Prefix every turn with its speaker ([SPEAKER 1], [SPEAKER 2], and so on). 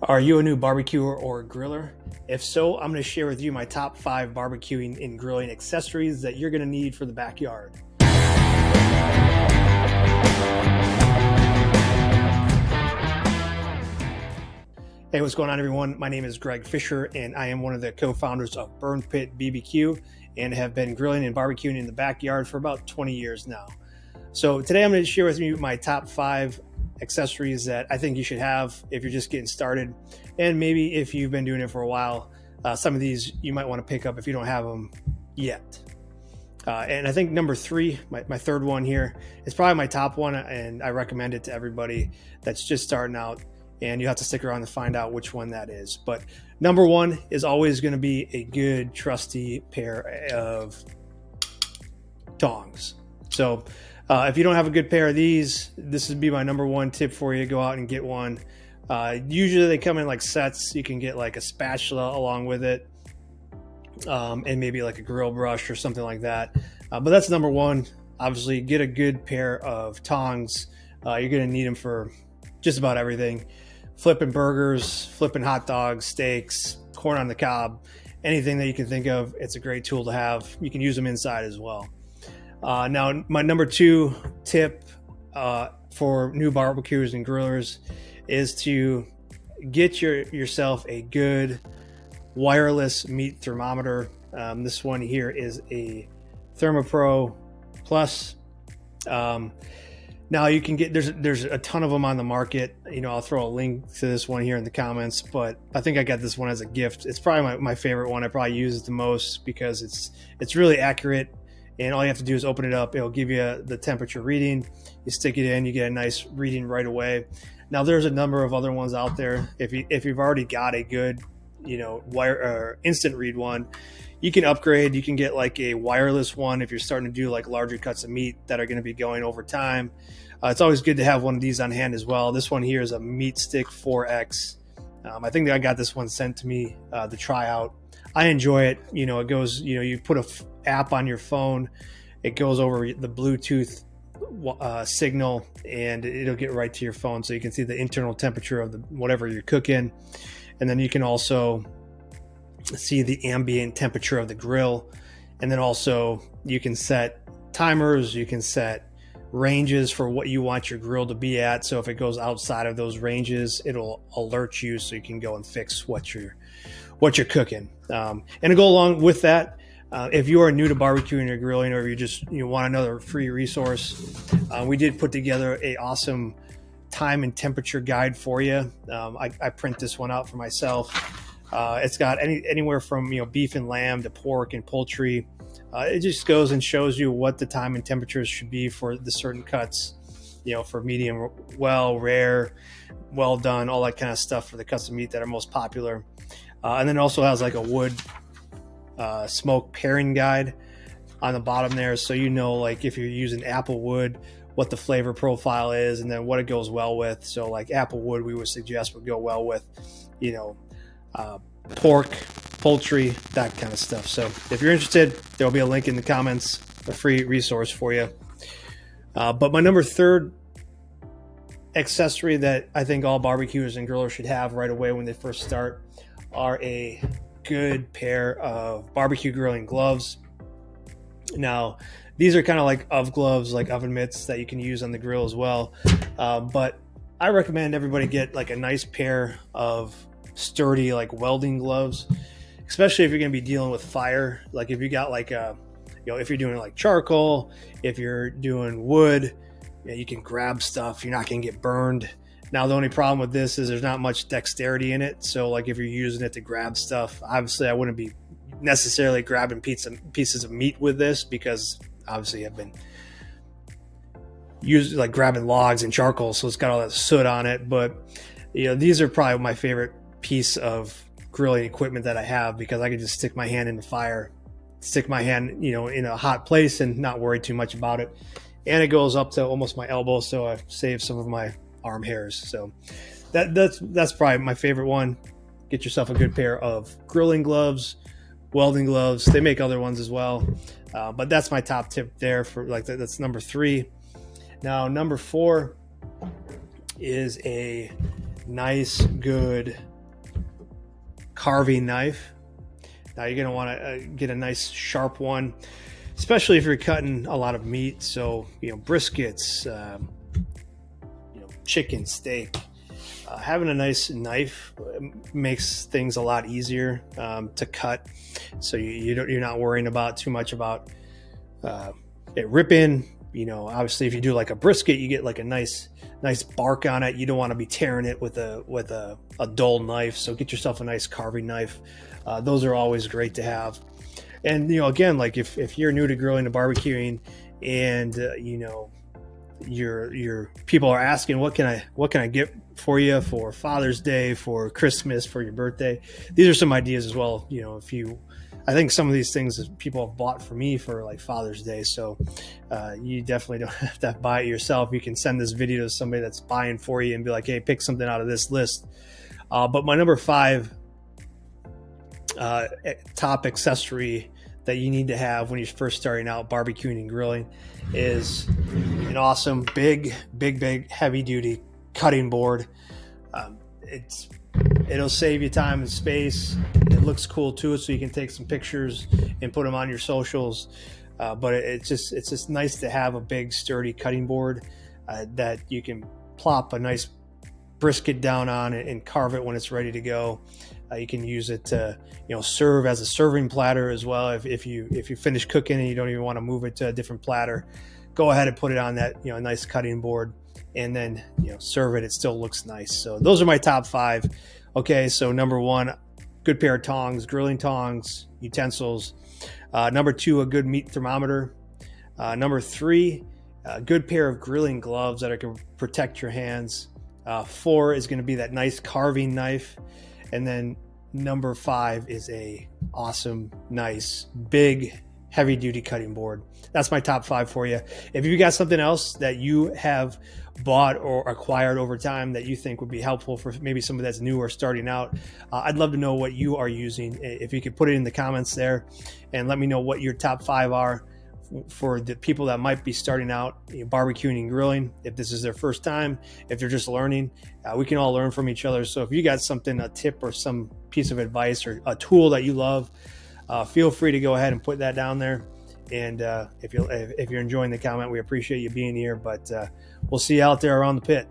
[SPEAKER 1] Are you a new barbecuer or griller? If so, I'm going to share with you my top 5 barbecuing and grilling accessories that you're going to need for the backyard. Hey, what's going on, everyone? My name is Greg Fisher, and I am one of the co-founders of Burn Pit BBQ and have been grilling and barbecuing in the backyard for about 20 years now. So today I'm going to share with you my top 5 accessories that I think you should have if you're just getting started, and maybe if you've been doing it for a while. Some of these you might want to pick up if you don't have them yet. And I think number 3, my third one here, is probably my top one, and I recommend it to everybody that's just starting out, and you have to stick around to find out which one that is. But number 1 is always going to be a good, trusty pair of tongs. So if you don't have a good pair of these, this would be my number 1 tip for you. Go out and get one. Usually they come in like sets. You can get like a spatula along with it, and maybe like a grill brush or something like that. But that's number 1. Obviously, get a good pair of tongs. You're going to need them for just about everything. Flipping burgers, flipping hot dogs, steaks, corn on the cob, anything that you can think of. It's a great tool to have. You can use them inside as well. Now, my number 2 tip for new barbecuers and grillers is to get yourself a good wireless meat thermometer. This one here is a ThermoPro Plus. Now you can get, there's a ton of them on the market. I'll throw a link to this one here in the comments, but I think I got this one as a gift. It's probably my favorite one. I probably use it the most because it's really accurate. And all you have to do is open it up. It'll give you the temperature reading. You stick it in, you get a nice reading right away. Now there's a number of other ones out there. If you've already got a good, wire or instant read one, you can upgrade. You can get like a wireless one if you're starting to do like larger cuts of meat that are going to be going over time. It's always good to have one of these on hand as well. This one here is a Meat Stick 4X. I think that I got this one sent to me to try out. I enjoy it. It goes, you put a app on your phone, it goes over the Bluetooth signal, and it'll get right to your phone, so you can see the internal temperature of whatever you're cooking, and then you can also see the ambient temperature of the grill, and then also you can set timers, you can set ranges for what you want your grill to be at. So if it goes outside of those ranges, it'll alert you so you can go and fix what you're cooking. And to go along with that, if you are new to barbecuing or grilling, or you want another free resource, we did put together a awesome time and temperature guide for you. I print this one out for myself. It's got anywhere from beef and lamb to pork and poultry. It just goes and shows you what the time and temperatures should be for the certain cuts, for medium, well, rare, well done, all that kind of stuff for the cuts of meat that are most popular. And then it also has like a wood smoke pairing guide on the bottom there, so like if you're using apple wood, what the flavor profile is, and then what it goes well with. So like apple wood, we would suggest would go well with pork, poultry, that kind of stuff. So if you're interested, there'll be a link in the comments, a free resource for you. But my number 3 accessory that I think all barbecuers and grillers should have right away when they first start are a good pair of barbecue grilling gloves. Now, these are kind of like gloves, like oven mitts that you can use on the grill as well. But I recommend everybody get like a nice pair of sturdy like welding gloves, especially if you're going to be dealing with fire. Like if you got like if you're doing like charcoal, if you're doing wood, you can grab stuff, you're not going to get burned. Now, the only problem with this is there's not much dexterity in it. So like if you're using it to grab stuff, obviously I wouldn't be necessarily grabbing pieces of meat with this, because obviously I've been using like grabbing logs and charcoal, so it's got all that soot on it. But these are probably my favorite piece of grilling equipment that I have, because I can just stick my hand in the fire, stick my hand in a hot place and not worry too much about it. And it goes up to almost my elbow, so I save some of my arm hairs. So that's probably my favorite one. Get yourself a good pair of grilling gloves, welding gloves. They make other ones as well, but that's my top tip there for like that's number 3. Now number 4 is a nice, good carving knife. Now you're going to want to get a nice sharp one, especially if you're cutting a lot of meat. So, briskets, chicken, steak. Having a nice knife makes things a lot easier to cut. So you're not worrying about too much about it ripping. Obviously, if you do like a brisket, you get like a nice bark on it. You don't want to be tearing it with a dull knife. So get yourself a nice carving knife. Those are always great to have. And again, like if you're new to grilling and barbecuing, and your people are asking, what can I get for you for Father's Day, for Christmas, for your birthday? These are some ideas as well. I think some of these things people have bought for me for like Father's Day. So you definitely don't have to buy it yourself. You can send this video to somebody that's buying for you and be like, hey, pick something out of this list. But my number 5 top accessory that you need to have when you're first starting out barbecuing and grilling is an awesome big heavy duty cutting board. It'll save you time and space. It looks cool too, so you can take some pictures and put them on your socials. But it's just nice to have a big sturdy cutting board that you can plop a nice brisket down on and carve it when it's ready to go. You can use it to serve as a serving platter as well. If you finish cooking and you don't even want to move it to a different platter, go ahead and put it on that nice cutting board, and then serve it. It still looks nice. So those are my top 5. Okay, so number 1, good pair of tongs, grilling tongs, utensils. Number 2, a good meat thermometer. Number 3, a good pair of grilling gloves that can protect your hands. 4 is going to be that nice carving knife. And then number 5 is a awesome, nice, big, heavy duty cutting board. That's my top 5 for you. If you got something else that you have bought or acquired over time that you think would be helpful for maybe somebody that's new or starting out, I'd love to know what you are using. If you could put it in the comments there and let me know what your top 5 are for the people that might be starting out barbecuing and grilling. If this is their first time, if they're just learning, we can all learn from each other. So if you got something, a tip or some piece of advice or a tool that you love, feel free to go ahead and put that down there. And if you're enjoying the comment, we appreciate you being here, but we'll see you out there around the pit.